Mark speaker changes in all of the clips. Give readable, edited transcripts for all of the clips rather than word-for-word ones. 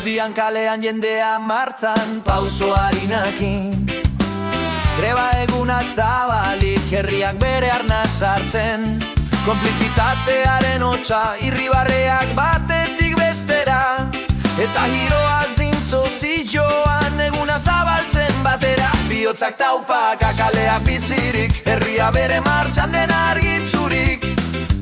Speaker 1: guztian kalean jendea martzan pauso harinakin. Greba eguna zabalik herriak bere arna sartzen, konplizitatearen hotza irribarreak batetik bestera, eta giroa zintzo zilloan eguna zabaltzen batera. Bihotzak taupak akaleak bizirik, herria bere martxan den argitzurik,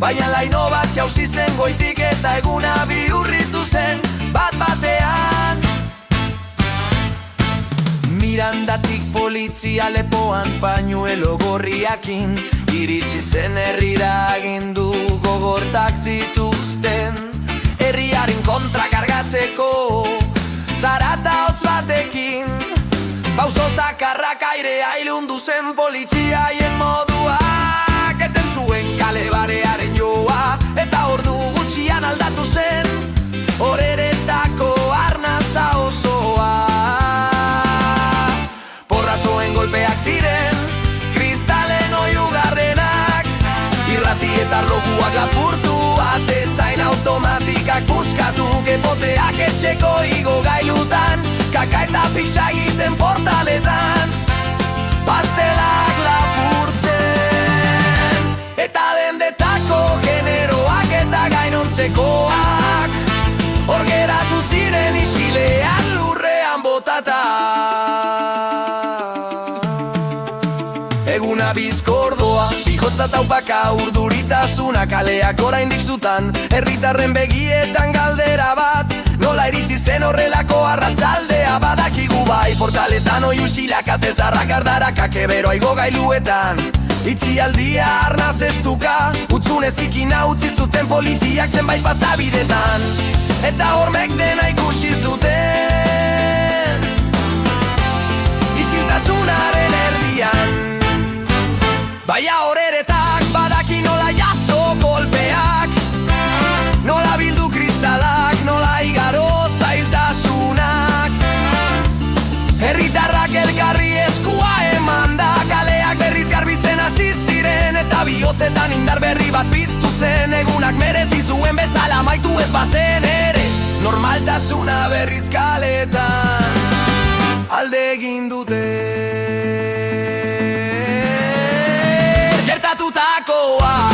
Speaker 1: baina laino bat jauzi zen goitik eta eguna bihurritu zen bat batean. Mirandatik polizia lepoan pañuelo gorriakin, iritsi zen herrira agindu gogortak zituzten, herriaren kontra kargatzeko zarata hotz batekin. Pauso zakarrak airea ilundu zen poliziaien moduak, eten zuen kale barearen joa, eta ordu gutxian aldatu zen horeretako arnaza osoa. Porrazoen golpeak ziren, kristalen oiugarrenak, irrati eta arloguak lapurtu, atezain automatikak buskatu, kepoteak etxeko igo gailutan, kaka eta pizza egiten portaletan, pastelak lapurtzen, eta dendetako generoak eta gainontzekoak hor geratu ziren isilean lurrean botata. Eguna bizkordoa, bihotza taupaka urduritasuna, kaleak oraindik zutan, herritarren begietan galdera bat, nola iritsi zen horrelako arratzaldea. Badakigu bai, portaletan oiu xilak atezarrak ardarakak eberoa igogailuetan, itzialdia arnaz estuka, utzunezikin utzi zuten poliziak zenbait pasabidetan, eta hormek dena ikusi zuten isiltasunaren erdian. Baina horeretak badaki nola jaso kolpeak, nola bildu kristalak, nola igaro zailtasunak, herritarrak elkarri eskua emanda, kaleak berriz garbitzen hasi ziren, eta bihotzetan indar berri bat piztu zen, egunak merezi zuen bezala maitu ez bazen ere, normaltasuna berriz kaletan alde egin dute gertatutakoa.